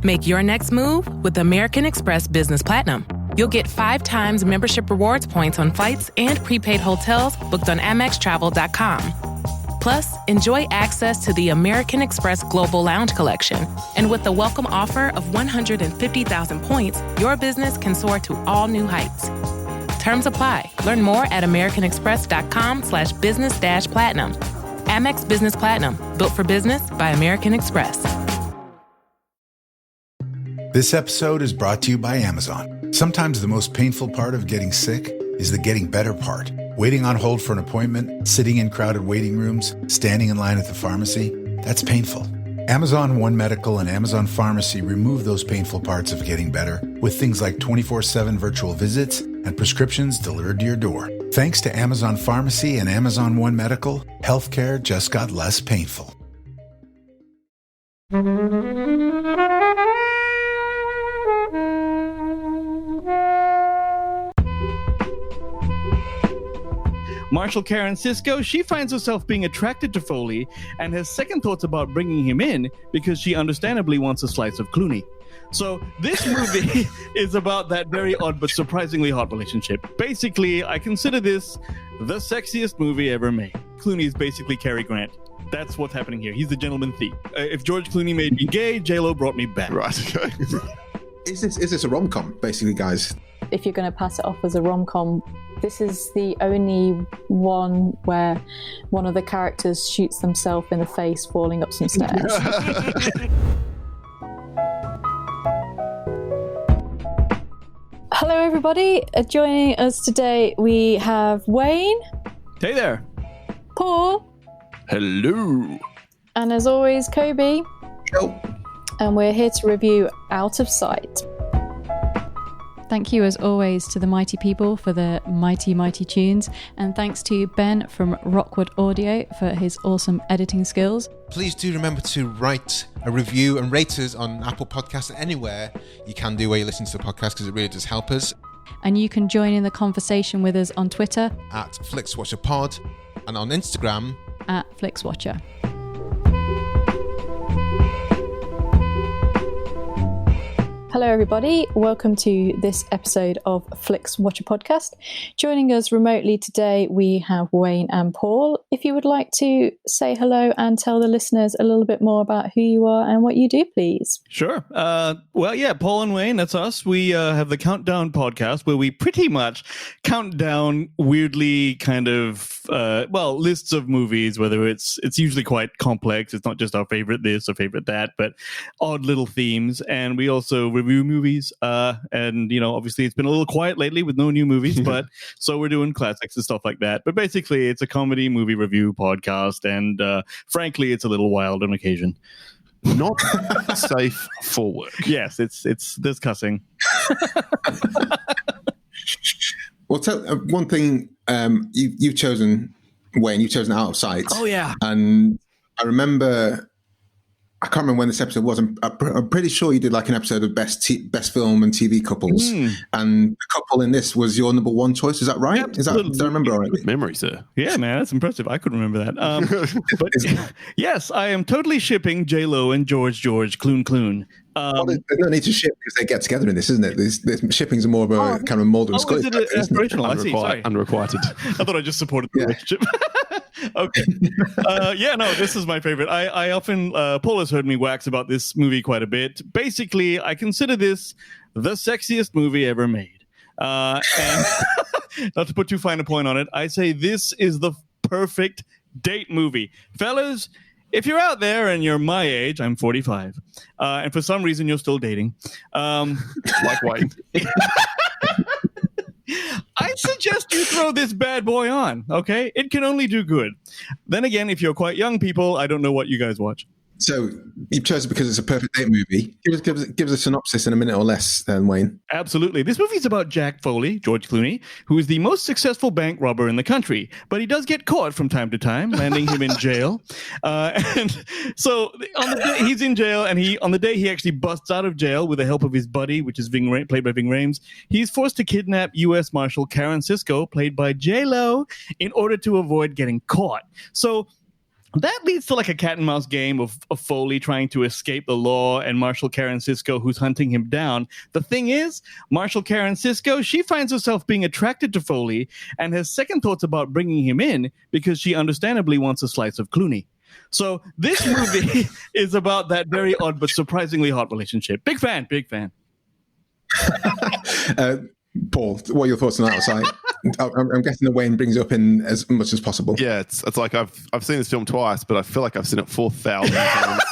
Make your next move with American Express Business Platinum. You'll get 5 times membership rewards points on flights and prepaid hotels booked on AmexTravel.com. Plus, enjoy access to the American Express Global Lounge Collection. And with the welcome offer of 150,000 points, your business can soar to all new heights. Terms apply. Learn more at americanexpress.com/business-platinum. Amex Business Platinum. Built for business by American Express. This episode is brought to you by Amazon. Sometimes the most painful part of getting sick is the getting better part. Waiting on hold for an appointment, sitting in crowded waiting rooms, standing in line at the pharmacy, that's painful. Amazon One Medical and Amazon Pharmacy remove those painful parts of getting better with things like 24/7 virtual visits and prescriptions delivered to your door. Thanks to Amazon Pharmacy and Amazon One Medical, healthcare just got less painful. Marshal Karen Sisco, she finds herself being attracted to Foley and has second thoughts about bringing him in because she understandably wants a slice of Clooney. So this movie is about that very odd but surprisingly hot relationship. Basically, I consider this the sexiest movie ever made. Clooney is basically Cary Grant. That's what's happening here. He's the gentleman thief. If George Clooney made me gay, J-Lo brought me back. Right, okay. Is this a rom-com, basically, guys? If you're going to pass it off as a rom-com, this is the only one where one of the characters shoots themselves in the face falling up some stairs. Hello, everybody. Joining us today, we have Wayne. Hey there. Paul. Hello. And as always, Kobe. Hello. And we're here to review Out of Sight. Thank you, as always, to the mighty people for the mighty, mighty tunes. And thanks to Ben from Rockwood Audio for his awesome editing skills. Please do remember to write a review and rate us on Apple Podcasts and anywhere you can do where you listen to the podcast, because it really does help us. And you can join in the conversation with us on Twitter at Flixwatcher Pod and on Instagram at Flixwatcher. Hello, everybody. Welcome to this episode of Flixwatcher Podcast. Joining us remotely today, we have Wayne and Paul. If you would like to say hello and tell the listeners a little bit more about who you are and what you do, please. Sure. Well, yeah, Paul and Wayne, that's us. We have the Countdown podcast where we pretty much count down weirdly kind of, lists of movies, whether it's usually quite complex. It's not just our favorite this or favorite that, but odd little themes. And we also review movies, and obviously it's been a little quiet lately with no new movies, but so we're doing classics and stuff like that. But basically it's a comedy movie review podcast, and frankly it's a little wild on occasion. Not safe for work. Yes, it's there's cussing. Well, one thing, you've chosen, Wayne, you've chosen Out of Sight. Oh yeah. And I remember, I can't remember when this episode was. I'm pretty sure you did like an episode of best film and TV couples, and the couple in this was your number one choice. Is that right? Yep. Did I remember already? Good memory, sir. Yeah, man, that's impressive. I couldn't remember that. But yes, I am totally shipping J-Lo and George Clooney. Well, there's no need to ship because they get together in this, isn't it? This shipping's more of a kind of Malden Scottish. Is it aspirational? I see. Sorry. Unrequited. I thought I just supported the relationship. Okay. This is my favorite. I often, Paul has heard me wax about this movie quite a bit. Basically, I consider this the sexiest movie ever made. And not to put too fine a point on it, I say this is the perfect date movie. Fellas, if you're out there and you're my age, I'm 45, and for some reason you're still dating, like Wayne. I suggest you throw this bad boy on, okay? It can only do good. Then again, if you're quite young people, I don't know what you guys watch. So you've chosen because it's a perfect date movie. Give us a synopsis in a minute or less, then, Wayne. Absolutely. This movie is about Jack Foley, George Clooney, who is the most successful bank robber in the country. But he does get caught from time to time, landing him in jail. And so on the day he's in jail, and on the day he actually busts out of jail with the help of his buddy, which is played by Ving Rhames, he's forced to kidnap U.S Marshal Karen Sisco, played by J-Lo, in order to avoid getting caught. So that leads to like a cat and mouse game of Foley trying to escape the law and Marshal Karen Sisco who's hunting him down. The thing is, Marshal Karen Sisco, she finds herself being attracted to Foley and has second thoughts about bringing him in because she understandably wants a slice of Clooney. So this movie is about that very odd but surprisingly hot relationship. Big fan. Paul, what are your thoughts on that? I'm guessing that Wayne brings it up in as much as possible. Yeah, it's like I've seen this film twice, but I feel like I've seen it 4,000 times.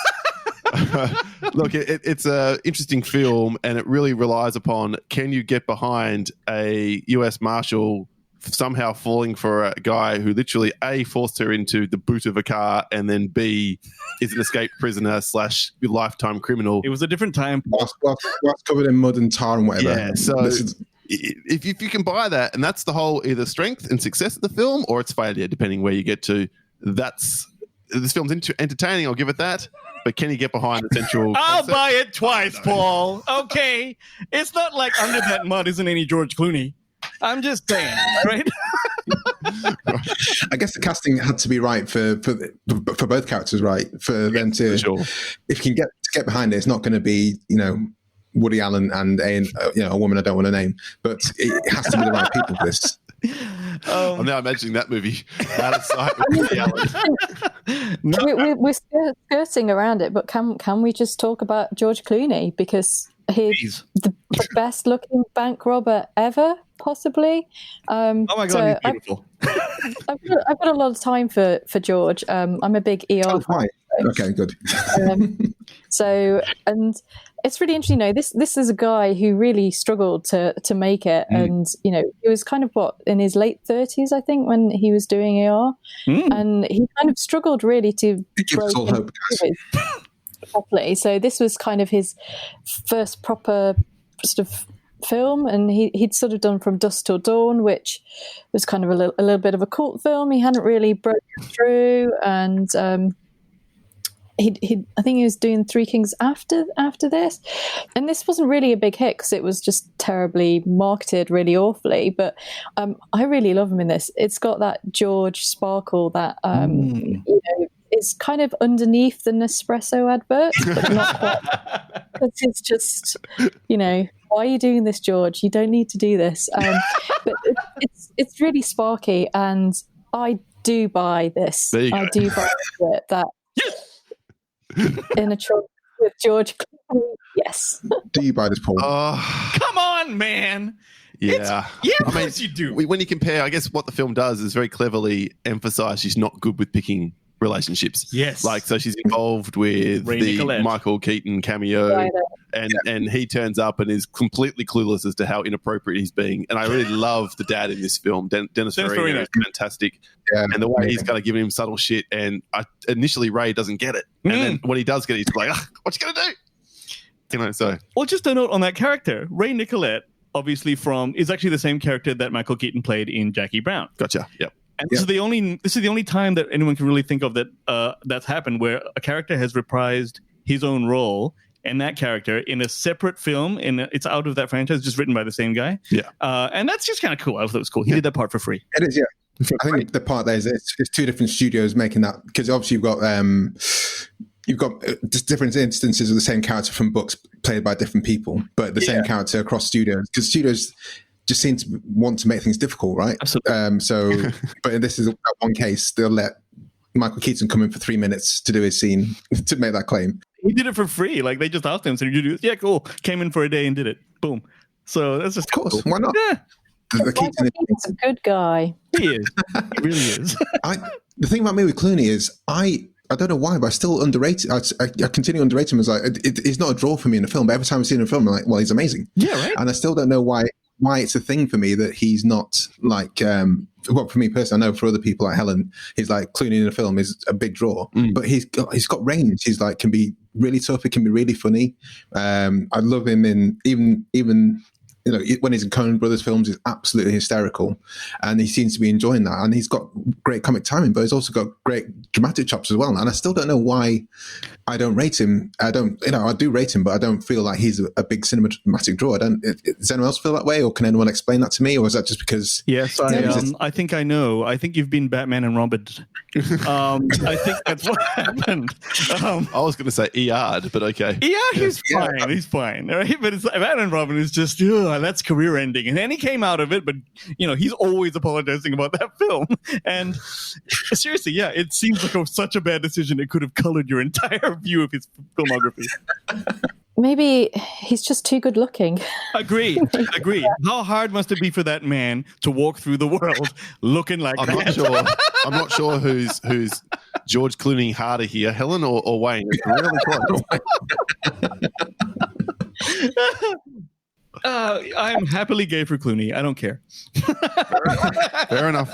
Look, it's an interesting film, and it really relies upon, can you get behind a U.S. Marshal somehow falling for a guy who literally A, forced her into the boot of a car, and then B, is an escaped prisoner / lifetime criminal. It was a different time. Whilst covered in mud and tar and whatever. Yeah, so if you can buy that, and that's the whole either strength and success of the film, or it's failure, depending where you get to. This film's entertaining, I'll give it that. But can you get behind the central I'll concept? buy it twice, Paul. Okay. It's not like Under That Mud isn't any George Clooney. I'm just saying, right? I guess the casting had to be right for both characters, right? For them to, sure. If you can get behind it, it's not going to be, Woody Allen and a woman I don't want to name, but it has to be the right people for this. I'm now imagining that movie out of sight with Woody Allen. We're skirting around it, but can we just talk about George Clooney, because he's the best looking bank robber ever, possibly. Oh my God, he's beautiful. I've got a lot of time for George. I'm a big ER. Oh, right. Okay, good. And it's really interesting. This is a guy who really struggled to make it, and he was kind of in his late 30s, I think, when he was doing ER, and he kind of struggled really to give us all hope. Properly. So this was kind of his first proper sort of film, and he'd sort of done From Dusk Till Dawn, which was kind of a little bit of a cult film. He hadn't really broken through, and I think he was doing Three Kings after this, and this wasn't really a big hit because it was just terribly marketed, really awfully. But I really love him in this. It's got that George sparkle that is kind of underneath the Nespresso adverts, but not quite. Because it's just, why are you doing this, George? You don't need to do this. But it's really sparky, and I do buy this. I do buy it. That in a trunk with George Clooney, yes. Do you buy this, Paul? Come on, man. Yeah. Of course you do. When you compare, I guess what the film does is very cleverly emphasize she's not good with picking relationships. Yes. So she's involved with Ray the Nicolette. Michael Keaton cameo, Right. and he turns up and is completely clueless as to how inappropriate he's being. And I really love the dad in this film. Dennis Farina is fantastic. Yeah, and the way he's kind of giving him subtle shit. And initially Ray doesn't get it. And then when he does get it, he's like, what you going to do? So. Well, just a note on that character. Ray Nicolette, obviously is actually the same character that Michael Keaton played in Jackie Brown. Gotcha. Yep. And this is the only time that anyone can really think of that's happened, where a character has reprised his own role and that character in a separate film. It's out of that franchise, just written by the same guy. Yeah. And that's just kind of cool. I thought it was cool. He did that part for free. It is, yeah. I think the part there is it's two different studios making that, because obviously you've got just different instances of the same character from books played by different people, but the same character across studios, because studios just seem to want to make things difficult, right? Absolutely. But in this is that one case, they'll let Michael Keaton come in for 3 minutes to do his scene to make that claim. He did it for free. Like, they just asked him, so did you do this? Yeah, cool. Came in for a day and did it. Boom. So that's just Of course, cool. why not? Yeah. Keaton He's a good guy. He is. He really is. The thing about me with Clooney is I don't know why, but I still underrate. I continue to underrate him as he's not a draw for me in a film. But every time I see him in a film, I'm like, well, he's amazing. Yeah, right. And I still don't know why it's a thing for me that he's not like. Well, for me personally, I know for other people like Helen, he's like Clooney in a film is a big draw, but he's got range. He's like can be really tough. It can be really funny. I love him in even in when he's in Coen Brothers films, is absolutely hysterical, and he seems to be enjoying that. And he's got great comic timing, but he's also got great dramatic chops as well. And I still don't know why I don't rate him. I do rate him, but I don't feel like he's a big cinematic draw. Does anyone else feel that way, or can anyone explain that to me, or is that just because? Yes, I think I know. I think you've been Batman and Robin. I think that's what happened. I was going to say ER'd, but okay. Yeah, he's fine. He's fine. Right? But it's Batman and Robin is just that's career ending, and then he came out of it. But he's always apologizing about that film. And seriously, yeah, it seems like such a bad decision. It could have colored your entire view of his filmography. Maybe he's just too good looking. Agreed. How hard must it be for that man to walk through the world looking like that? I'm not sure who's George Clooney harder here, Helen or Wayne. It's really close. I'm happily gay for Clooney. I don't care. Fair enough.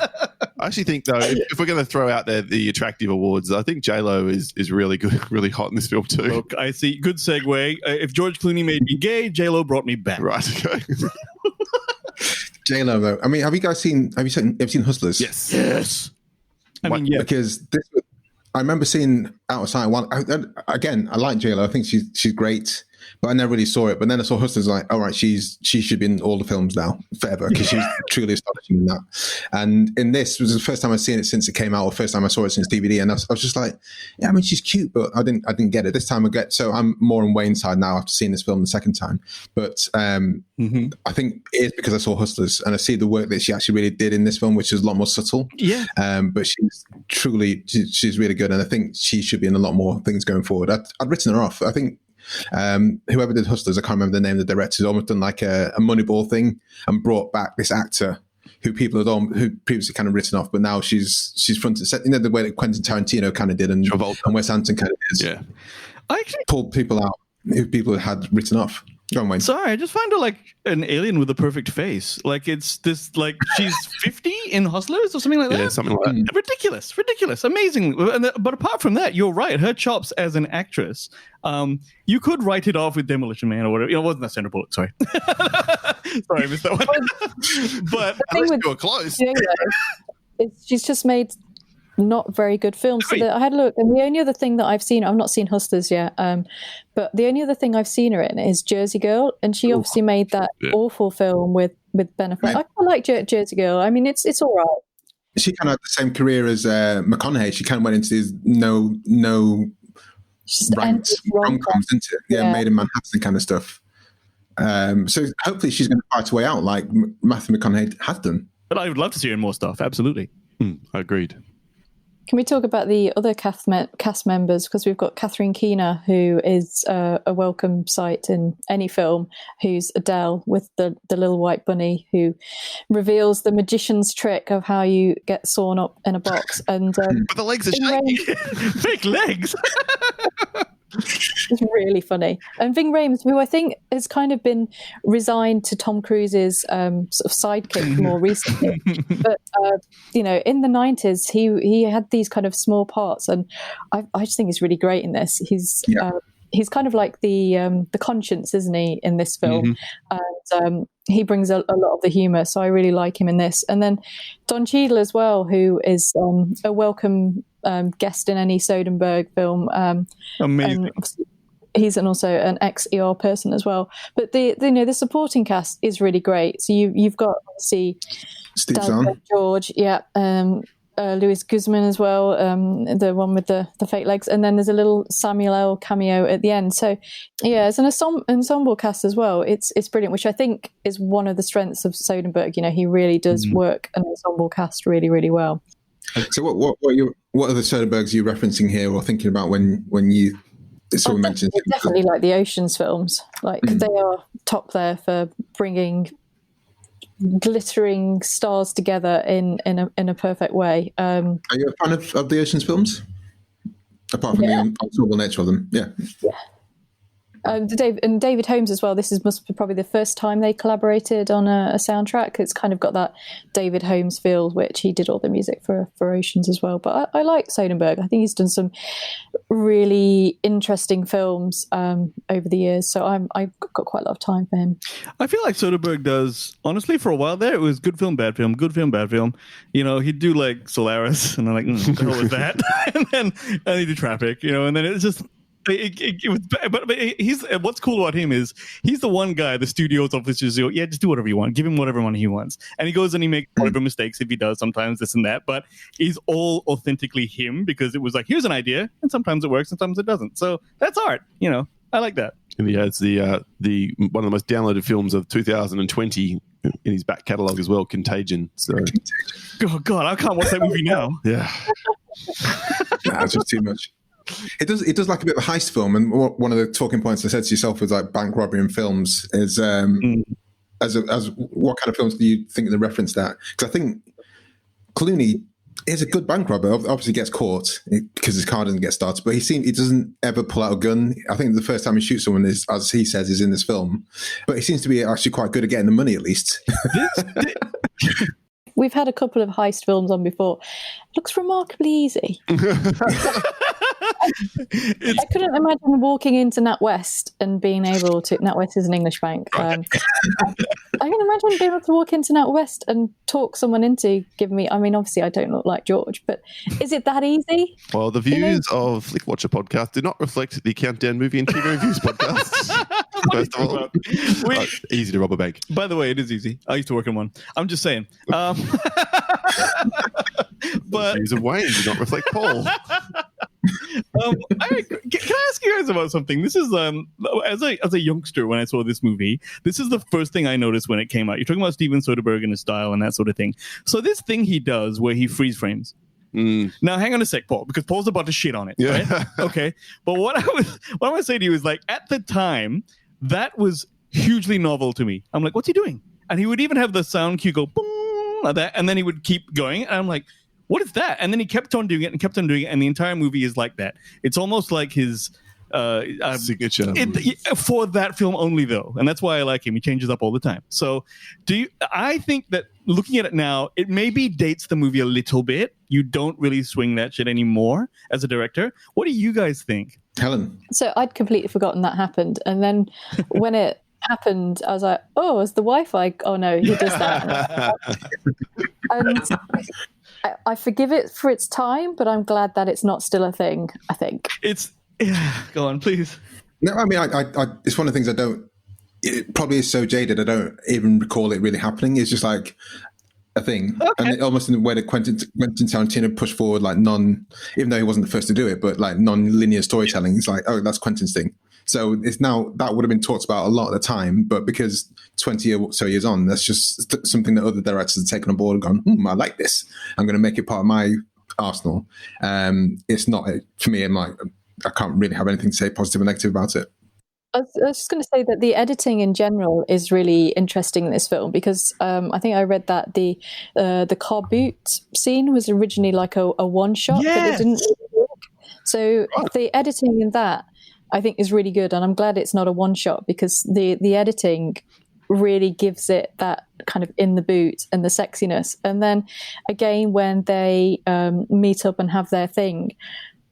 I actually think, though, if we're going to throw out there the attractive awards, I think J-Lo is really good, really hot in this film too. Look, I see. Good segue. If George Clooney made me gay, J-Lo brought me back. Right. Okay. J-Lo, though. I mean, have you seen Hustlers? Yes. I mean, yeah. Because I remember seeing Out of Sight. Again, I like J-Lo. I think she's great, but I never really saw it. But then I saw Hustlers, like, all right, she should be in all the films now forever, because she's truly astonishing in that. And in this was the first time I've seen it since it came out, or first time I saw it since DVD. And I was just like, yeah, I mean, she's cute, but I didn't get it. This time so I'm more on Wayne's side now after seeing this film the second time. But I think it is because I saw Hustlers and I see the work that she actually really did in this film, which is a lot more subtle. Yeah. But she's really good. And I think she should be in a lot more things going forward. I'd written her off. I think whoever did Hustlers, I can't remember the name of the director, has almost done like a Moneyball thing and brought back this actor who previously kind of written off, but now she's front and center. The way that Quentin Tarantino kind of did and Wes Anderson kind of did. Yeah. I actually pulled people out who people had written off. Go on, Wayne. Sorry, I just find her like an alien with a perfect face. Like it's this, like she's 50 in Hustlers or something like that. Yeah, something like that. Ridiculous, amazing. But apart from that, you're right. Her chops as an actress, you could write it off with Demolition Man or whatever. It wasn't that Sandra Bullock. Sorry, sorry, I missed that one. But at least you were close. She's just made not very good films. So I had a look, and the only other thing that I've not seen Hustlers yet, but the only other thing I've seen her in is Jersey Girl, and she obviously made that awful film with Ben Affleck. I quite like Jersey Girl. I mean, it's all right. She kind of had the same career as McConaughey. She kind of went into these no ranked rom-coms, didn't it? Yeah, Made in Manhattan kind of stuff. So hopefully she's going to fight her way out like Matthew McConaughey has done. But I would love to see her in more stuff. Absolutely. Agreed. Can we talk about the other cast members? Because we've got Catherine Keener, who is a welcome sight in any film, who's Adele with the little white bunny, who reveals the magician's trick of how you get sawn up in a box. And but the legs are shaky. Fake legs. It's really funny. And Ving Rhames, who I think has kind of been resigned to Tom Cruise's sort of sidekick more recently. But, in the 90s, he had these kind of small parts. And I just think he's really great in this. He's kind of like the conscience, isn't he, in this film? And he brings a lot of the humour. So I really like him in this. And then Don Cheadle as well, who is a welcome guest in any Soderbergh film. Amazing. He's also an ex-ER person as well. But the supporting cast is really great. So you've got obviously Steve Zahn, George, Luis Guzman as well, the one with the fake legs, and then there's a little Samuel L. cameo at the end. So it's an ensemble cast as well. It's brilliant, which I think is one of the strengths of Soderbergh. He really does work an ensemble cast really, really well. So what are the Soderberghs you're referencing here or thinking about when you sort of mentioned? Definitely like the Oceans films. Like they are top there for bringing glittering stars together in a perfect way. Are you a fan of the Oceans films? Apart from the ensemble nature of them, yeah. David Holmes as well. This must be probably the first time they collaborated on a soundtrack. It's kind of got that David Holmes feel, which he did all the music for Oceans as well. But I like Soderbergh. I think he's done some really interesting films over the years. So I've got quite a lot of time for him. I feel like Soderbergh does, honestly, for a while there, it was good film, bad film, good film, bad film. You know, he'd do like Solaris, and I'm like, what the hell was that? and he'd do Traffic, you know, and then it was just... It was, but he's what's cool about him is he's the one guy the studios officers go, yeah, just do whatever you want, give him whatever money he wants, and he goes and he makes whatever mistakes if he does, sometimes this and that, but he's all authentically him because it was like, here's an idea, and sometimes it works, sometimes it doesn't. So that's art, you know. I like that. And he has the one of the most downloaded films of 2020 in his back catalogue as well, Contagion. So, oh God, I can't watch that movie now. Yeah, it's just too much. It does like a bit of a heist film, and one of the talking points I said to yourself was like bank robbery in films is as what kind of films do you think they reference that? Because I think Clooney is a good bank robber. Obviously gets caught because his car doesn't get started, but he doesn't ever pull out a gun. I think the first time he shoots someone is, as he says, is in this film, but he seems to be actually quite good at getting the money at least. We've had a couple of heist films on before. It looks remarkably easy. I couldn't imagine walking into NatWest and being able to... NatWest is an English bank. I can imagine being able to walk into NatWest and talk someone into giving me... I mean, obviously, I don't look like George, but is it that easy? Well, the views of Flixwatcher podcast do not reflect the Countdown Movie and TV Reviews podcast. First of all, easy to rob a bank. By the way, it is easy. I used to work in one. I'm just saying. But the views of Wayne do not reflect Paul. Can I ask you guys about something? This is as a youngster when I saw this movie, this is the first thing I noticed when it came out. You're talking about Steven Soderbergh and his style and that sort of thing. So this thing he does where he freeze frames. Now hang on a sec, Paul, because Paul's about to shit on it. Yeah. Right? Okay. But what I want to say to you is, like, at the time, that was hugely novel to me. I'm like, what's he doing? And he would even have the sound cue go boom like that, and then he would keep going, and I'm like, what is that? And then he kept on doing it and kept on doing it, and the entire movie is like that. It's almost like his signature for that film only, though, and that's why I like him. He changes up all the time. So, I think that looking at it now, it maybe dates the movie a little bit. You don't really swing that shit anymore as a director. What do you guys think, Helen? So I'd completely forgotten that happened, and then when it happened, I was like, oh, it's the Wi-Fi. Oh no, he does that. And I forgive it for its time, but I'm glad that it's not still a thing, I think. Go on, please. No, I mean, I it's one of the things it probably is so jaded, I don't even recall it really happening. It's just like a thing. Okay. And almost in the way that Quentin Tarantino pushed forward, like even though he wasn't the first to do it, but like non-linear storytelling, it's like, oh, that's Quentin's thing. So it's now, that would have been talked about a lot at the time, but because 20 or so years on, that's just something that other directors have taken on board and gone, I like this. I'm going to make it part of my arsenal. It's not, for me, I'm like, I can't really have anything to say positive or negative about it. I was just going to say that the editing in general is really interesting in this film because I think I read that the car boot scene was originally like a one shot, but it didn't really work. So the editing in that, I think, is really good, and I'm glad it's not a one shot because the editing really gives it that kind of in the boot and the sexiness. And then again, when they meet up and have their thing,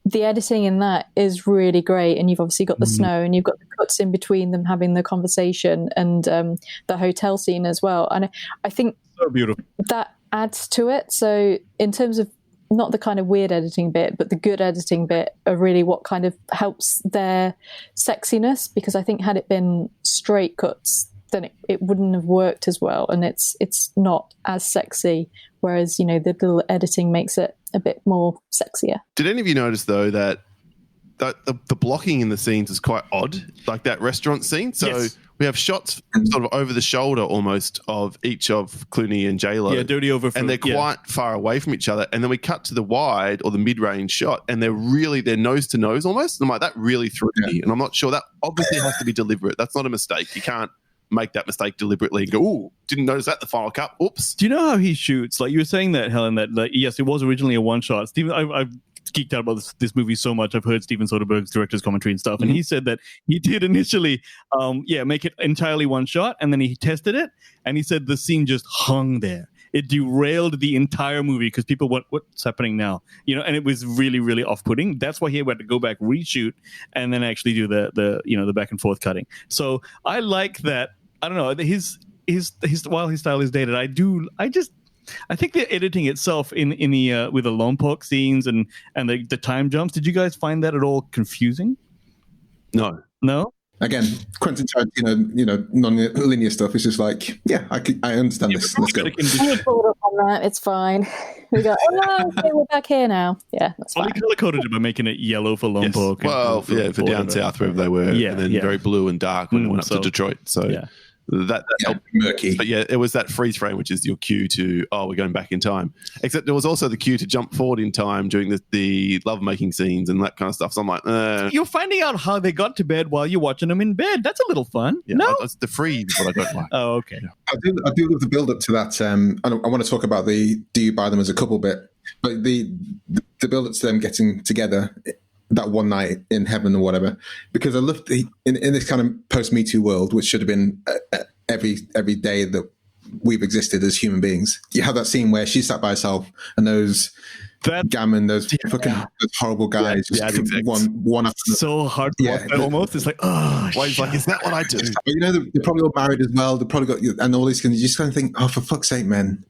the editing in that is really great, and you've obviously got the snow and you've got the cuts in between them having the conversation and the hotel scene as well. And I think so beautiful. That adds to it. So in terms of not the kind of weird editing bit, but the good editing bit are really what kind of helps their sexiness, because I think had it been straight cuts, then it wouldn't have worked as well, and it's not as sexy, whereas, you know, the little editing makes it a bit more sexier. Did any of you notice, though, that the blocking in the scenes is quite odd, like that restaurant scene? So we have shots sort of over the shoulder almost of each of Clooney and J-Lo. Yeah, dirty over. And they're quite far away from each other. And then we cut to the wide or the mid-range shot, and they're nose to nose almost. And I'm like, that really threw me. And I'm not sure, that obviously has to be deliberate. That's not a mistake. You can't make that mistake deliberately and go, oh, didn't notice that, the final cut. Oops. Do you know how he shoots? Like you were saying that, Helen, that yes, it was originally a one shot. Steven, I've geeked out about this movie so much. I've heard Steven Soderbergh's director's commentary and stuff, and he said that he did initially, make it entirely one shot, and then he tested it, and he said the scene just hung there. It derailed the entire movie because people went, "What's happening now?" And it was really, really off-putting. That's why he had to go back, reshoot, and then actually do the back and forth cutting. So I like that. I don't know, his while his style is dated, I think the editing itself in the with the Lompoc scenes and the time jumps. Did you guys find that at all confusing? No. Again, Quentin Tarantino, non-linear stuff is just like, I understand this. Let's go. I'm pulled up on that. It's fine. We go, okay, we're back here now. Yeah, that's fine. Well, he color-coded it by making it yellow for Lompoc. Yes. Well, for down south, wherever they were. And then very blue and dark when it went up to Detroit. So that helped. Murky. But it was that freeze frame, which is your cue to, we're going back in time. Except there was also the cue to jump forward in time during the lovemaking scenes and that kind of stuff. So I'm like, You're finding out how they got to bed while you're watching them in bed. That's a little fun. Yeah, no? It's the freeze is what I don't like. Oh, okay. I do love the build-up to that. I want to talk about the do you buy them as a couple bit, but the build-up to them getting together that one night in heaven or whatever, because I love in this kind of post-Me Too world, which should have been every day that we've existed as human beings. You have that scene where she's sat by herself and those gammon, those fucking those horrible guys, one after the so hard to watch almost. It's like, he's like, is that what I do? They're probably all married as well. They're probably got, and all these things. You just kind of think, for fuck's sake, men,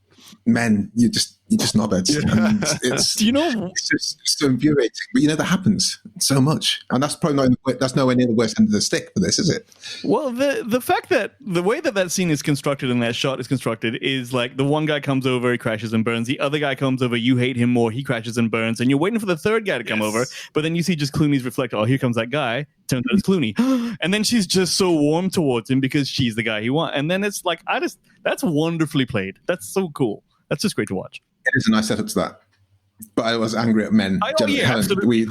you're just knobheads. And it's just so infuriating. But that happens so much, and that's probably that's nowhere near the worst end of the stick for this, is it? Well, the fact that the way that scene is constructed and that shot is constructed is like the one guy comes over, he crashes and burns. The other guy comes over, you hate him more, he crashes and burns, and you're waiting for the third guy to come over. But then you see just Clooney's reflector. Oh, here comes that guy. Turns out it's Clooney, and then she's just so warm towards him because she's the guy he wants. And then it's like, that's wonderfully played. That's so cool. That's just great to watch. It is a nice setup to that. But I was angry at men. Absolutely.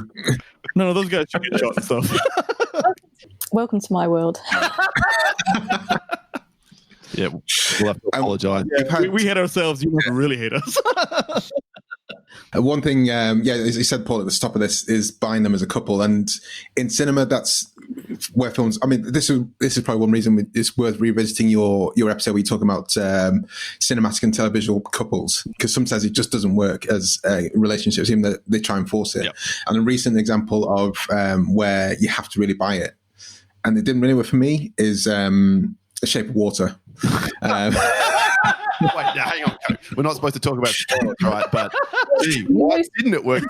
No, those guys should get shot and stuff. Welcome to my world. Yeah, we'll have to apologize. We hate ourselves. You never really hate us. One thing, as you said, Paul, at the top of this, is buying them as a couple. And in cinema, that's where films... I mean, this is probably one reason it's worth revisiting your episode where you talk about cinematic and televisual couples, because sometimes it just doesn't work as relationships, even though they try and force it. Yep. And a recent example of where you have to really buy it, and it didn't really work for me, is The Shape of Water. Wait, now hang on. We're not supposed to talk about spoilers, right? But why didn't it work?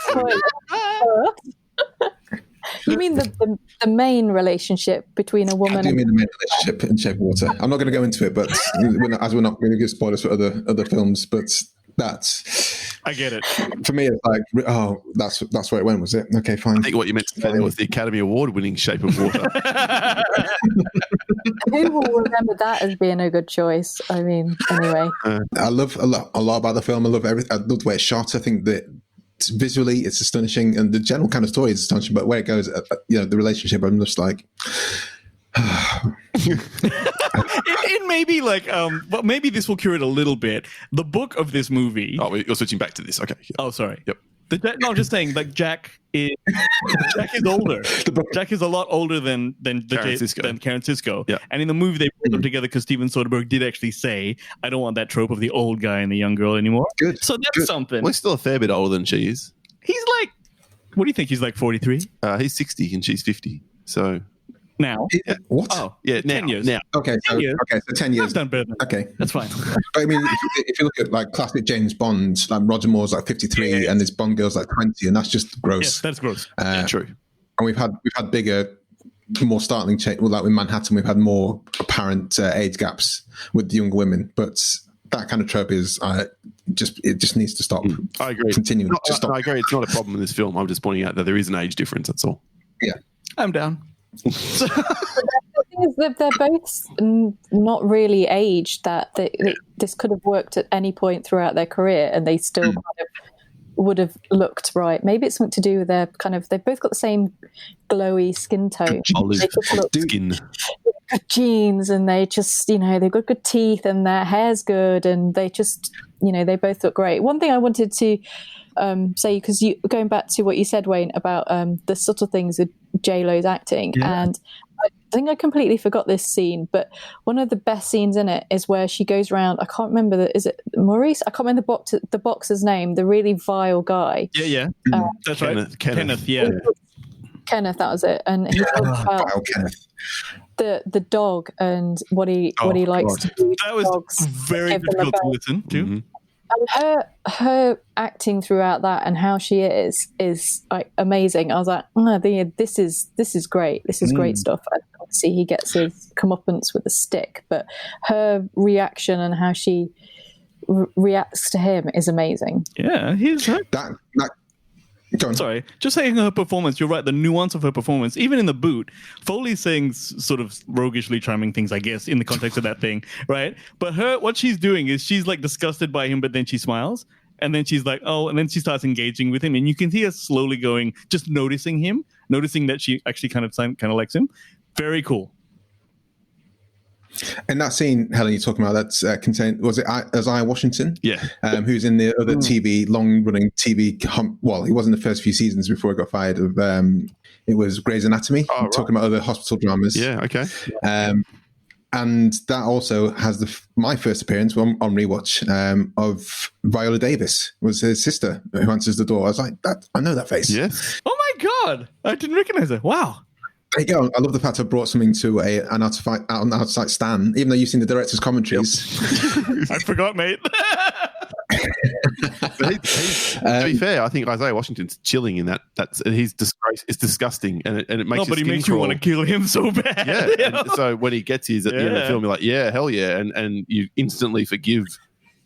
You mean the main relationship between a woman? I do mean the main relationship in Shape of Water. I'm not going to go into it, but we're not going to give spoilers for other films. But I get it. For me, it's like, that's where it went, was it? Okay, fine. I think what you meant to say was the Academy Award-winning Shape of Water. Who will remember that as being a good choice? I mean, anyway. I love a lot about the film. I love the way it's shot. I think that visually it's astonishing, and the general kind of story is astonishing. But where it goes, the relationship, I'm just like. it may be like, but maybe this will cure it a little bit. The book of this movie. Oh, you're switching back to this. Okay. Oh, sorry. Yep. No, I'm just saying, like Jack is older. Jack is a lot older than Karen Sisco. Yeah. And in the movie, they put them together because Steven Soderbergh did actually say, "I don't want that trope of the old guy and the young girl anymore." Good. So that's something. Well, he's still a fair bit older than she is. He's like, what do you think? He's like 43. He's 60 and she's 50. So. Now. What? Oh, yeah, 10 years. Now. Okay, so 10 years. I've done better than okay. That's fine. But I mean, if you look at like classic James Bond, like Roger Moore's like 53 and his Bond girl's like 20, and that's just gross. Yes, that's gross. True. And we've had bigger, more startling change. Well, like with Manhattan, we've had more apparent age gaps with the younger women, but that kind of trope is it just needs to stop. I agree. Continuing. I agree. It's not a problem in this film. I'm just pointing out that there is an age difference. That's all. Yeah, I'm down. The thing is that they're both not really aged, that this could have worked at any point throughout their career and they still kind of would have looked right. Maybe it's something to do with their they've both got the same glowy skin tone. Olive skin. Good genes, and they just, they've got good teeth and their hair's good, and they just, they both look great. One thing I wanted to say, because going back to what you said, Wayne, about the subtle things of J-Lo's acting, and I think I completely forgot this scene, but one of the best scenes in it is where she goes around. I can't remember is it Maurice? I can't remember the boxer's name. The really vile guy. Yeah. That's Kenneth. Kenneth. Yeah. Kenneth, that was it. And he talks about the dog and what he likes to do. That was very difficult to listen to. Mm-hmm. And her acting throughout that and how she is like amazing. I was like, this is great. This is great stuff. And obviously, he gets his comeuppance with a stick, but her reaction and how she reacts to him is amazing. Yeah, he's that. Sorry, just saying her performance. You're right. The nuance of her performance, even in the boot, Foley's saying sort of roguishly charming things, I guess, in the context of that thing, right? But what she's doing is she's like disgusted by him, but then she smiles, and then she's like, oh, and then she starts engaging with him, and you can see her slowly going, just noticing him, noticing that she actually kind of likes him. Very cool. And that scene, Helen, you're talking about, that's was it Isaiah Washington? Yeah. Who's in the other long-running TV well, he wasn't the first few seasons before he got fired of, it was Grey's Anatomy, talking about other hospital dramas. Yeah, okay. And that also has my first appearance on rewatch of Viola Davis, was his sister who answers the door. I was like, I know that face. Yes. Oh my God. I didn't recognize her. Wow. There you go. I love the fact I brought something to an outside stand, even though you've seen the director's commentaries. Yep. I forgot, mate. To be fair, I think Isaiah Washington's chilling in that. He's disgrace. It's disgusting, and it makes. But he makes you want to kill him so bad. Yeah. And so when he gets his at the end of the film, you're like, yeah, hell yeah, and you instantly forgive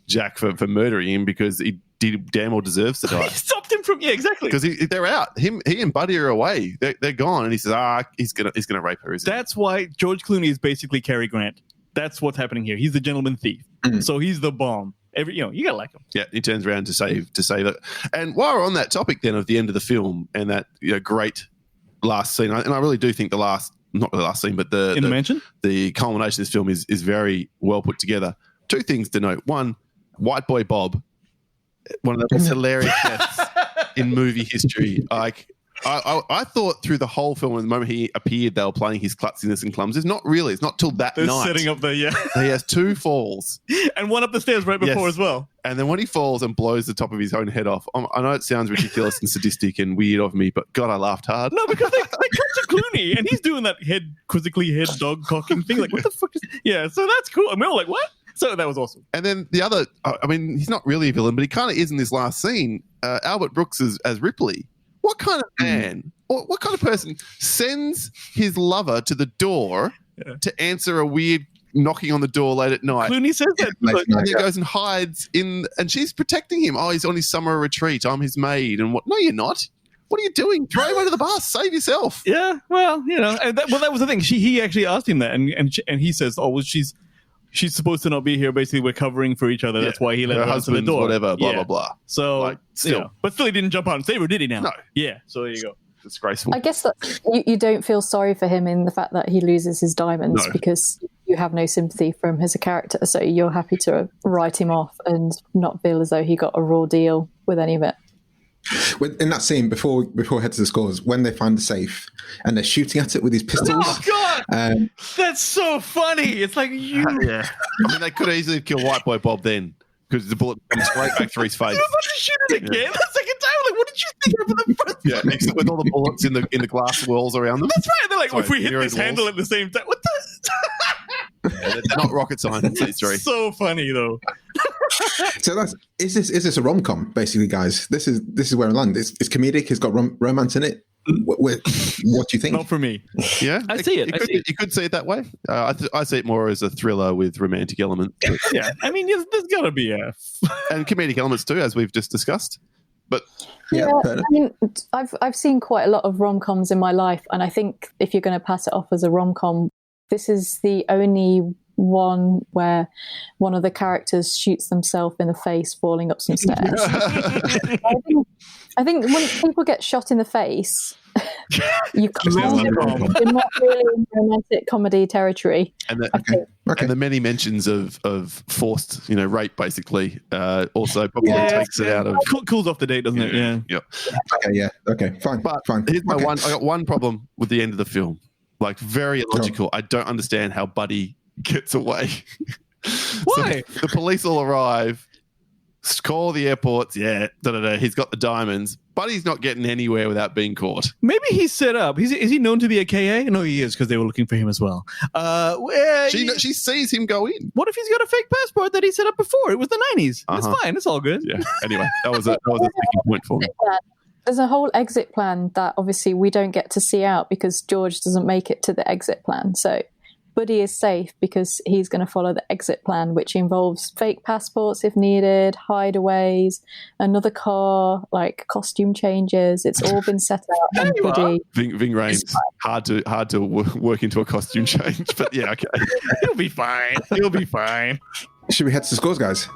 Jack for murdering him because he damn well deserves to die. He stopped him from exactly because they're out. He and Buddy are away. They're gone, and he says, he's gonna rape her. That's why George Clooney is basically Cary Grant. That's what's happening here. He's the gentleman thief, so he's the bomb. You gotta like him. Yeah, he turns around to save that. And while we're on that topic, then of the end of the film and that great last scene, and I really do think not the last scene, but the mansion, the culmination of this film is very well put together. Two things to note: one, White Boy Bob, one of the most hilarious deaths in movie history. Like, I thought through the whole film, and the moment he appeared, they were playing his klutziness and clumsiness. Not really. It's not till that They're night. setting up He has two falls. And one up the stairs right before as well. And then when he falls and blows the top of his own head off, I know it sounds ridiculous and sadistic and weird of me, but God, I laughed hard. No, because they cut to Clooney, and he's doing that quizzically head dog cocking thing. Like, what the fuck is... Yeah, so that's cool. And we're all like, what? So that was awesome. And then the other, he's not really a villain, but he kind of is in this last scene. Albert Brooks as Ripley. What kind of man, or what kind of person sends his lover to the door to answer a weird knocking on the door late at night? Clooney says that. And he goes and hides and she's protecting him. Oh, he's on his summer retreat. I'm his maid. And what? No, you're not. What are you doing? Throw him under the bus. Save yourself. Yeah, well, and that was the thing. He actually asked him that, and he says, oh, well, she's supposed to not be here. Basically, we're covering for each other. That's why he let her answer the door. Whatever, blah, blah, blah. So, still. But still, he didn't jump out and save her, did he now? No. Yeah, so there you go. Disgraceful. I guess that you don't feel sorry for him in the fact that he loses his diamonds because you have no sympathy for him as a character. So you're happy to write him off and not feel as though he got a raw deal with any of it. In that scene, before we head to the scores, when they find the safe and they're shooting at it with these pistols. Oh, God! That's so funny. It's like you... Yeah. They could easily kill White Boy Bob then because the bullet comes straight back through his face. You're about to shoot it again? The second time? Like, what did you think of the first time? Yeah, except with all the bullets in the glass walls around them. That's right. They're like, if we hit this handle at the same time... What the... They're not rocket science, these three. So funny, though. So is this a rom-com, basically, guys? This is where I land. It's comedic. It's got romance in it. What do you think? Not for me. Yeah, I see it. You could see it that way. I see it more as a thriller with romantic elements. Yeah, there's got to be and comedic elements too, as we've just discussed. But I've seen quite a lot of rom-coms in my life, and I think if you're going to pass it off as a rom-com, this is the only one where one of the characters shoots themselves in the face falling up some stairs. I think when people get shot in the face, you're not really in romantic comedy territory. And the many mentions of forced, rape, basically, also probably takes it out of... Cools off the date, doesn't it? Yeah. Yep. Okay, yeah. Okay, fine. But fine. here's my one. I got one problem with the end of the film. Like, very illogical. I don't understand how Buddy gets away. Why? So the police all arrive, call the airports. Yeah, he's got the diamonds. Buddy's not getting anywhere without being caught. Maybe he's set up. Is he known to be a KA? No, he is, because they were looking for him as well. She sees him go in. What if he's got a fake passport that he set up before? It was the 90s. It's fine. It's all good. Yeah. Anyway, that was a sticking point for me. There's a whole exit plan that obviously we don't get to see out because George doesn't make it to the exit plan. So Buddy is safe because he's going to follow the exit plan, which involves fake passports if needed, hideaways, another car, like costume changes. It's all been set out. And Buddy, Ving Rhames, hard to work into a costume change, but yeah, okay. He'll be fine. He'll be fine. Should we head to the scores, guys?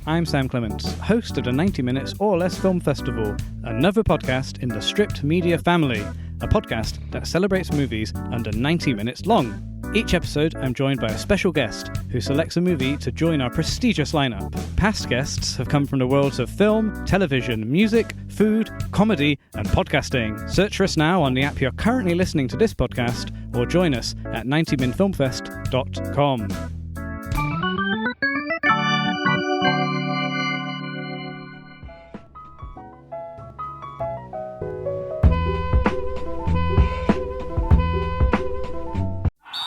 I'm Sam Clements, host of the 90 Minutes or Less Film Festival, another podcast in the Stripped Media family, a podcast that celebrates movies under 90 minutes long. Each episode, I'm joined by a special guest who selects a movie to join our prestigious lineup. Past guests have come from the worlds of film, television, music, food, comedy, and podcasting. Search for us now on the app you're currently listening to this podcast, or join us at 90minfilmfest.com.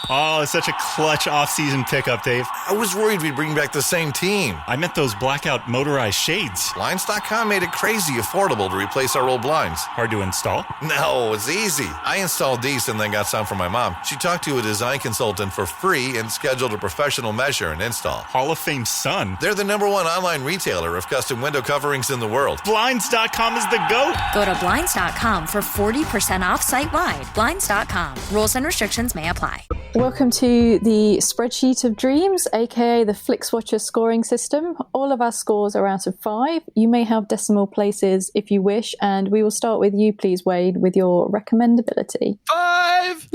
Oh, it's such a clutch off-season pickup, Dave. I was worried we'd bring back the same team. I meant those blackout motorized shades. Blinds.com made it crazy affordable to replace our old blinds. Hard to install? No, it's easy. I installed these and then got some for my mom. She talked to a design consultant for free and scheduled a professional measure and install. Hall of Fame son. They're the #1 online retailer of custom window coverings in the world. Blinds.com is the GOAT. Go to Blinds.com for 40% off site-wide. Blinds.com. Rules and restrictions may apply. Welcome to the Spreadsheet of Dreams, aka the Flixwatcher scoring system. All of our scores are out of 5. You may have decimal places if you wish, and we will start with you, please, Wade, with your recommendability. 5!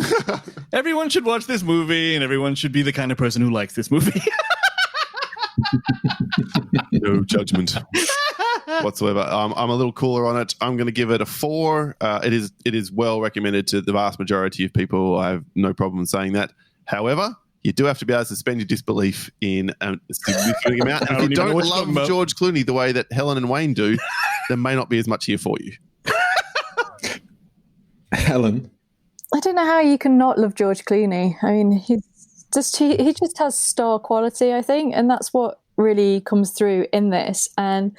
Everyone should watch this movie, and everyone should be the kind of person who likes this movie. No judgment whatsoever. I'm a little cooler on it. I'm going to give it a 4. It is well recommended to the vast majority of people. I have no problem saying that. However, you do have to be able to suspend your disbelief in a significant amount. And if you don't love George Clooney the way that Helen and Wayne do, there may not be as much here for you. Helen? I don't know how you can not love George Clooney. I mean, he just has star quality, I think, and that's what really comes through in this. And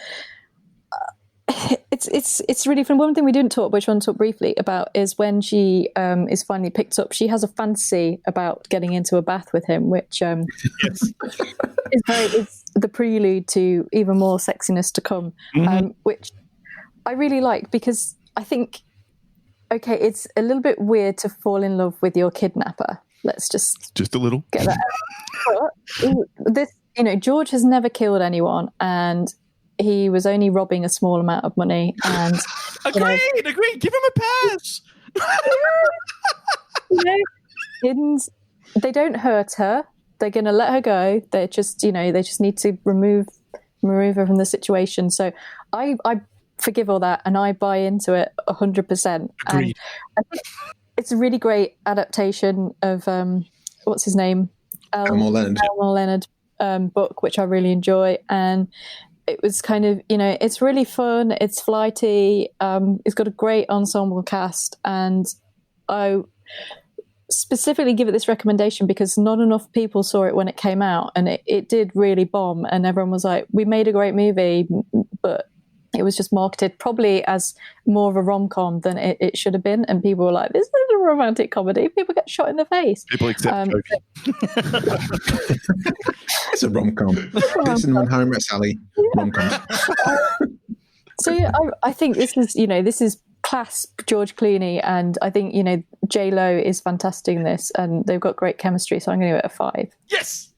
it's really fun. One thing we didn't talk, which I want to talk briefly about, is when she is finally picked up. She has a fantasy about getting into a bath with him, which is the prelude to even more sexiness to come, which I really like, because I think, okay, it's a little bit weird to fall in love with your kidnapper. Let's just a little get that out. But this, George has never killed anyone, and he was only robbing a small amount of money. And agreed. Give him a pass. Kittens, they don't hurt her. They're going to let her go. They just need to remove her from the situation. So I forgive all that, and I buy into it 100%. Agreed. And I think it's a really great adaptation of what's his name, Elmore Leonard book, which I really enjoy. And it was kind of, it's really fun. It's flighty. It's got a great ensemble cast, and I specifically give it this recommendation because not enough people saw it when it came out, and it did really bomb. And everyone was like, "We made a great movie," but it was just marketed probably as more of a rom-com than it should have been. And people were like, this is a romantic comedy. People get shot in the face. People accept It's a rom-com. Jason and How I Met Sally rom-com. So yeah, I think this is class George Clooney, and I think J-Lo is fantastic in this, and they've got great chemistry. So I'm going to give it a 5. Yes.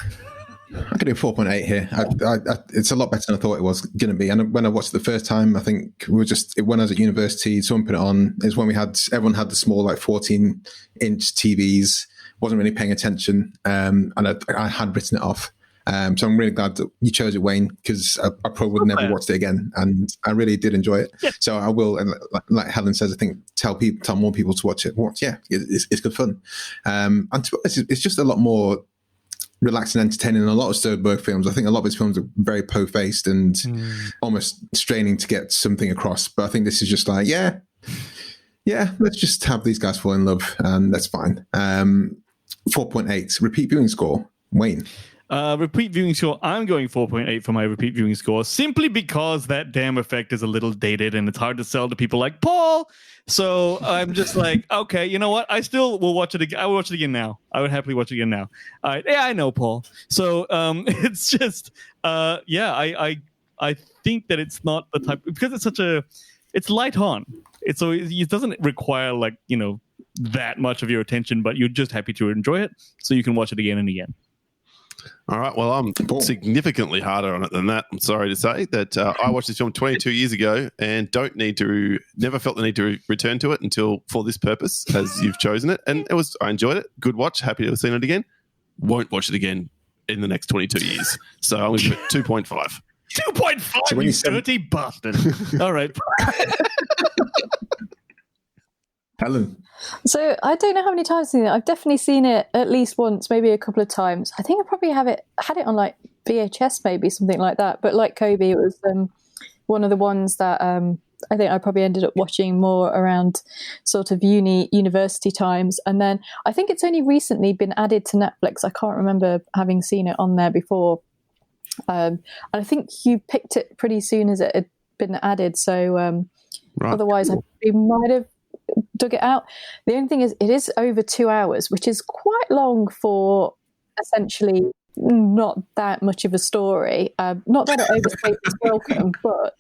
I could do 4.8 here. It's a lot better than I thought it was going to be. And when I watched it the first time, I think when I was at university, someone put it on. It's when everyone had the small 14-inch TVs. Wasn't really paying attention, and I had written it off. So I'm really glad that you chose it, Wayne, because I probably would never watched it again, and I really did enjoy it. Yeah. So I will, and like Helen says, I think tell more people to watch it. It's good fun, and to be honest, it's just a lot more relaxed and entertaining than a lot of Soderbergh films. I think a lot of his films are very po-faced and almost straining to get something across. But I think this is just like, let's just have these guys fall in love, and that's fine. 4.8 repeat viewing score, Wayne. Repeat viewing score, I'm going 4.8 for my repeat viewing score, simply because that damn effect is a little dated and it's hard to sell to people like Paul. So I'm just like, okay, you know what? I still will watch it again. I will watch it again now. I would happily watch it again now. I know, Paul. So it's just, I think that it's not the type, because it's light on. It doesn't require that much of your attention, but you're just happy to enjoy it, so you can watch it again and again. All right. Well, I'm significantly harder on it than that. I'm sorry to say that I watched this film 22 years ago and never felt the need to return to it until for this purpose, as you've chosen it. And I enjoyed it. Good watch. Happy to have seen it again. Won't watch it again in the next 22 years. So I'm going to give it 2.5. 2.5, you dirty bastard. All right. Helen. So I don't know how many times I've seen it. I've definitely seen it at least once, maybe a couple of times. I think I probably had it on VHS, maybe something like that. But like Kobe, it was one of the ones that I think I probably ended up watching more around sort of university times. And then I think it's only recently been added to Netflix. I can't remember having seen it on there before. And I think you picked it pretty soon as it had been added. So otherwise I might have dug it out. The only thing is it is over 2 hours, which is quite long for essentially not that much of a story. Not that it overstates its welcome, but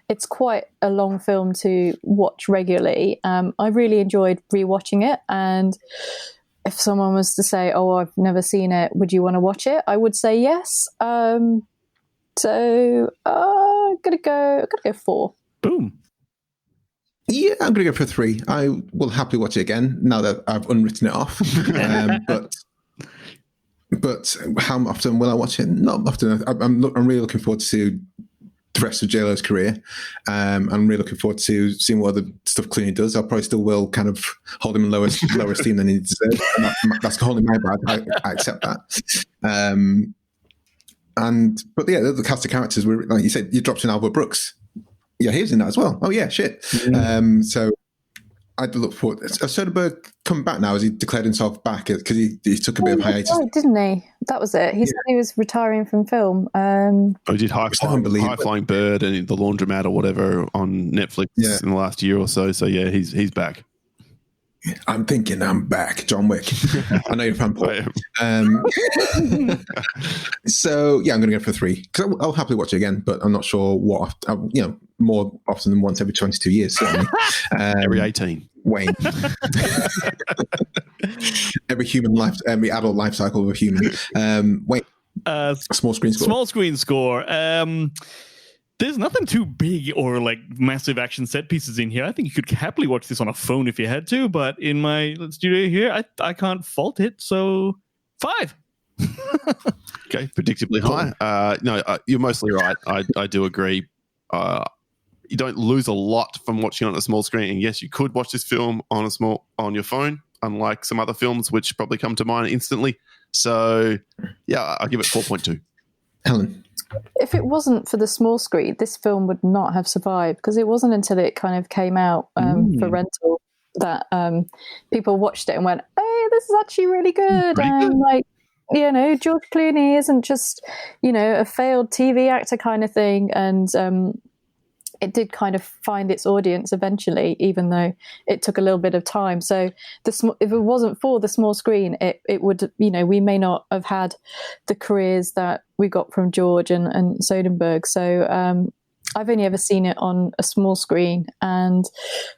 it's quite a long film to watch regularly. I really enjoyed rewatching it, and if someone was to say, "Oh, I've never seen it, would you want to watch it?" I would say yes. So I'm gonna go 4. Boom. Yeah, I'm going to go for 3. I will happily watch it again now that I've unwritten it off. But how often will I watch it? Not often. I'm really looking forward to the rest of J-Lo's career. I'm really looking forward to seeing what other stuff Clooney does. I probably still will kind of hold him in lower esteem than he deserves. That's wholly my bad. I accept that. But yeah, the cast of characters were, like you said, you dropped in Albert Brooks. Yeah, he was in that as well. Oh yeah, shit. Mm-hmm. So I'd look forward. Has Soderbergh come back now? Has he declared himself back? Because he took a bit of hiatus. Oh, didn't he? That was it. He said he was retiring from film. He did High Flying Bird and The Laundromat or whatever on Netflix in the last year or so. So yeah, he's back. I'm thinking I'm back, John Wick. I know you're a fan, Paul. So yeah, I'm going to go for 3 because I'll happily watch it again, but I'm not sure what. More often than once every 22 years. Certainly. Every 18. Wayne. every adult life cycle of a human. Wayne. Small screen score. Small screen score. There's nothing too big or like massive action set pieces in here. I think you could happily watch this on a phone if you had to, but in my studio here, I can't fault it. So 5. Okay, predictably high. No, you're mostly right. I do agree. You don't lose a lot from watching it on a small screen. And yes, you could watch this film on your phone, unlike some other films which probably come to mind instantly. So yeah, I'll give it 4.2. Helen. If it wasn't for the small screen, this film would not have survived, because it wasn't until it kind of came out for rental that people watched it and went, "Hey, this is actually really good." And like, George Clooney isn't just, a failed TV actor kind of thing. And it did kind of find its audience eventually, even though it took a little bit of time. So if it wasn't for the small screen, it would, we may not have had the careers that we got from George and Soderbergh. So I've only ever seen it on a small screen, and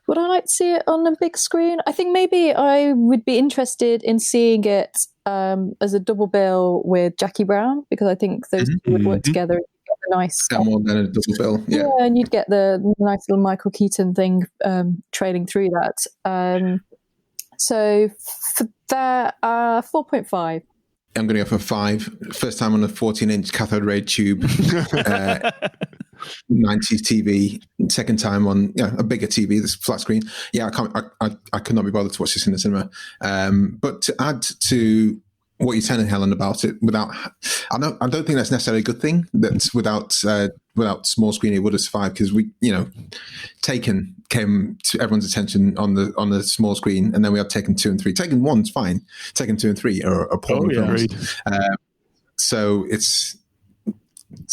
would I like to see it on a big screen? I think maybe I would be interested in seeing it as a double bill with Jackie Brown, because I think those two would work together. And get the nice Elmore Leonard double bill. Yeah, and you'd get the nice little Michael Keaton thing trailing through that. So for that, 4.5. I'm going to go for 5. First time on a 14-inch cathode ray tube, 90s TV. Second time on a bigger TV, this flat screen. Yeah, I could not be bothered to watch this in the cinema. But to add to what you're telling Helen about it, I don't think that's necessarily a good thing. That without small screen it would have survived, because Taken came to everyone's attention on the small screen, and then we had Taken 2 and 3. Taken 1's fine. Taken 2 and 3 are appalling films. So it's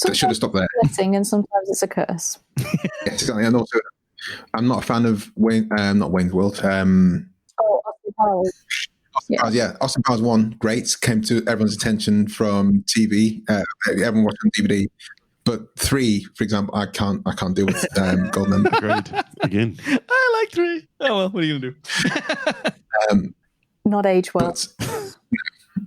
that should have stopped there. Blessing, and sometimes it's a curse. Yes, exactly. And also, I'm not a fan of not Wayne's World. Austin Powers. Austin Powers 1, great, came to everyone's attention from TV. Everyone watched on DVD. But 3, for example, I can't deal with Goldman. Agreed. Again, I like 3. Oh well, what are you gonna do? Not age well.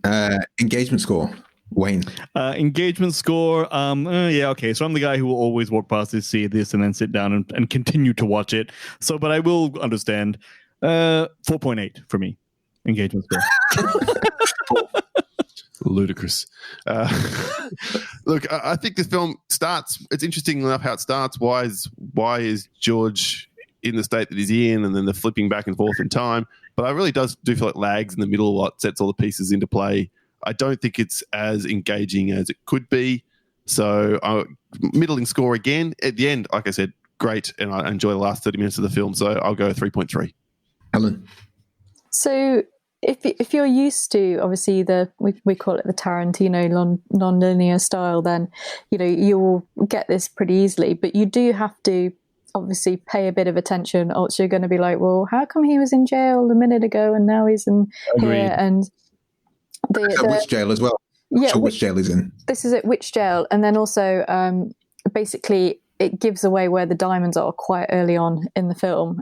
But, engagement score, Wayne. Engagement score. Okay. So I'm the guy who will always walk past this, see this, and then sit down and continue to watch it. So, but I will understand. 4.8 for me. Engagement score. Ludicrous. Look, I think this film starts. It's interesting enough how it starts. Why is George in the state that he's in, and then the flipping back and forth in time? But I really do feel like lags in the middle a lot, sets all the pieces into play. I don't think it's as engaging as it could be. So middling score again. At the end, like I said, great, and I enjoy the last 30 minutes of the film. So I'll go 3.3. Helen. So if you're used to, obviously, we call it the Tarantino non-linear style, then you'll get this pretty easily. But you do have to obviously pay a bit of attention, or else you're going to be like, well, how come he was in jail a minute ago and now he's in here? And which jail as well? Yeah, which jail he's in. This is at which jail, and then also basically, it gives away where the diamonds are quite early on in the film.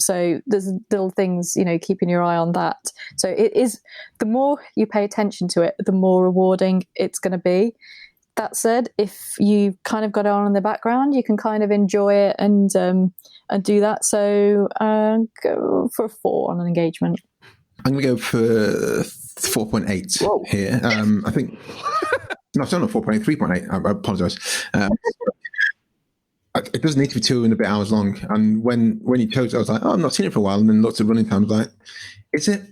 So there's little things, keeping your eye on that. So it is, the more you pay attention to it, the more rewarding it's going to be. That said, if you kind of got it on in the background, you can kind of enjoy it and do that. So go for a 4 on an engagement. I'm going to go for 4.8 here. I think, no, it's not 4.8, 3.8. I apologise. It doesn't need to be 2 and a bit hours long. And when you chose it, I was like, I've not seen it for a while. And then looked at running time, I was like, is it?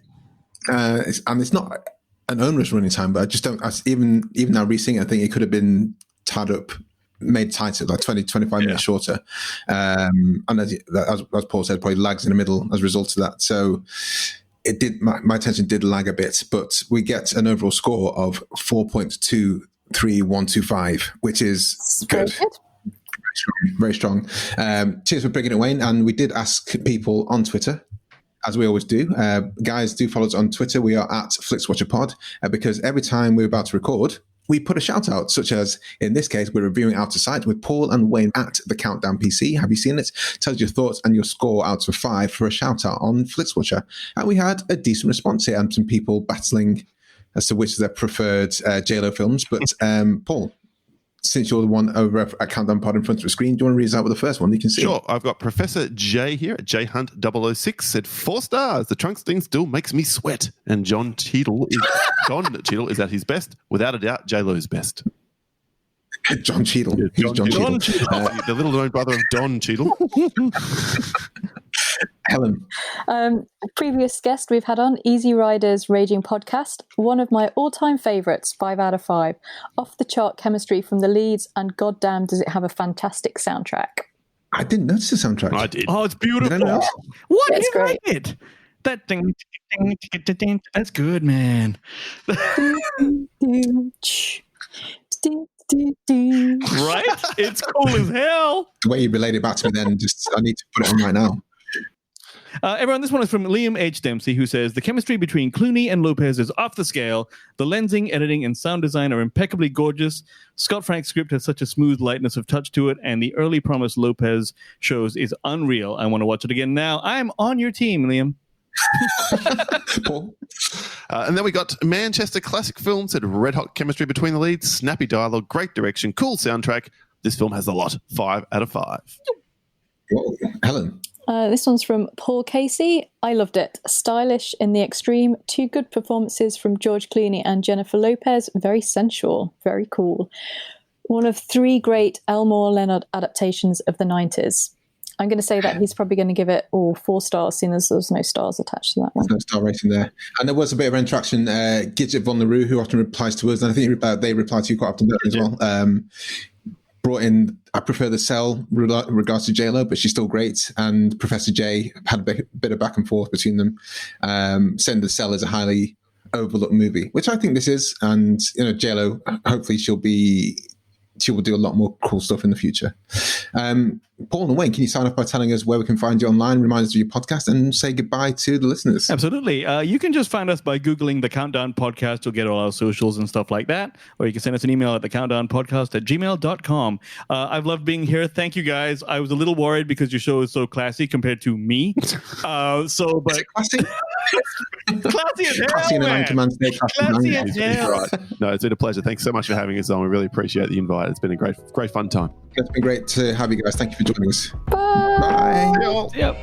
And it's not an onerous running time, but I just don't, even now re-seeing it, I think it could have been made tighter, like 20, 25 minutes shorter. And as Paul said, probably lags in the middle as a result of that. So it did, my attention did lag a bit, but we get an overall score of 4.23125, which is good. Very strong. Cheers for bringing it, Wayne. And we did ask people on Twitter, as we always do. Guys, do follow us on Twitter. We are at FlixWatcherPod, because every time we're about to record, we put a shout out, such as in this case, we're reviewing Out of Sight with Paul and Wayne at the Countdown PC. Have you seen it? Tell us your thoughts and your score out of 5 for a shout out on Flixwatcher. And we had a decent response here, and some people battling as to which of their preferred JLo films. But Paul, since you're the one over at Countdown Pod in front of the screen, do you want to read us out with the first one you can see? Sure. I've got Professor J here at JHunt006 said 4 stars. The trunk sting still makes me sweat. And John Cheadle is at his best. Without a doubt, J-Lo's best. John Cheadle. Yeah, Who's John Cheadle? The little known brother of Don Cheadle. Helen. Previous guest we've had on, Easy Riders Raging Podcast, one of my all-time favourites, 5 out of 5. Off the chart chemistry from the leads, and goddamn does it have a fantastic soundtrack. I didn't notice the soundtrack. I did. Oh, it's beautiful. What? It's great. Like it? That thing, that's good, man. Right? It's cool as hell. The way you relate it back to me then, I need to put it on right now. Everyone, this one is from Liam H. Dempsey, who says, the chemistry between Clooney and Lopez is off the scale. The lensing, editing, and sound design are impeccably gorgeous. Scott Frank's script has such a smooth lightness of touch to it, and the early promise Lopez shows is unreal. I want to watch it again now. I'm on your team, Liam. Paul. And then we got Manchester Classic Films, had red hot chemistry between the leads, snappy dialogue, great direction, cool soundtrack. This film has a lot. 5 out of 5. Whoa. Helen. This one's from Paul Casey. I loved it. Stylish in the extreme. 2 good performances from George Clooney and Jennifer Lopez. Very sensual. Very cool. One of 3 great Elmore Leonard adaptations of the 90s. I'm going to say that he's probably going to give it 4 stars, seeing as there's no stars attached to that one. No star rating there. And there was a bit of interaction. Gidget von LaRue, who often replies to us, and I think they reply to you quite often as well, brought in, I prefer the Cell regards to J-Lo, but she's still great. And Professor J had a bit of back and forth between them, saying the Cell is a highly overlooked movie, which I think this is. And, J-Lo, hopefully she will do a lot more cool stuff in the future. Paul and Wayne, can you sign off by telling us where we can find you online, remind us of your podcast, and say goodbye to the listeners? Absolutely. You can just find us by Googling The Countdown Podcast. You'll get all our socials and stuff like that. Or you can send us an email at thecountdownpodcast@gmail.com. I've loved being here. Thank you, guys. I was a little worried because your show is so classy compared to me. But classy? Classy as hell, classy in an Anchorman state. Classy as hell. No, it's been a pleasure. Thanks so much for having us on. We really appreciate the invite. It's been a great fun time. It's been great to have you guys. Thank you for joining us. Bye. Bye. Yep.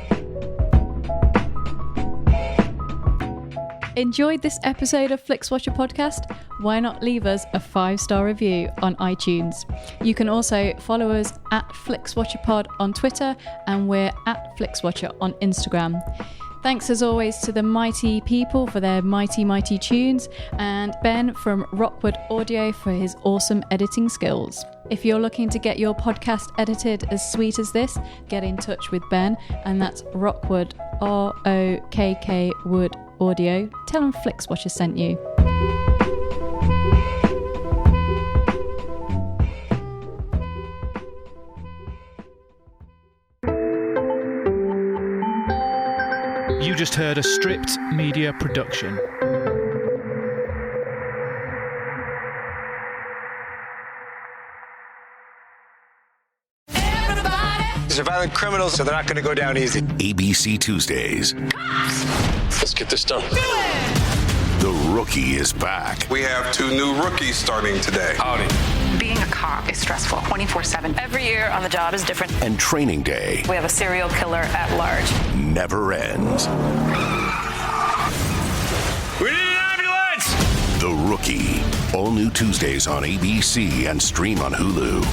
Enjoyed this episode of Flixwatcher podcast? Why not leave us a 5-star review on iTunes? You can also follow us at FlixWatcherPod on Twitter, and we're at FlixWatcher on Instagram. Thanks as always to the mighty people for their mighty, mighty tunes, and Ben from Rockwood Audio for his awesome editing skills. If you're looking to get your podcast edited as sweet as this, get in touch with Ben, and that's Rockwood, ROKK Wood Audio. Tell him Flixwatcher sent you. You just heard a Stripped Media production. These are violent criminals, so they're not going to go down easy. ABC Tuesdays. Let's get this done. The Rookie is back. We have 2 new rookies starting today. Howdy. Being a cop is stressful 24/7. Every year on the job is different. And Training Day. We have a serial killer at large. Never ends. We need an ambulance! The Rookie. All new Tuesdays on ABC and stream on Hulu.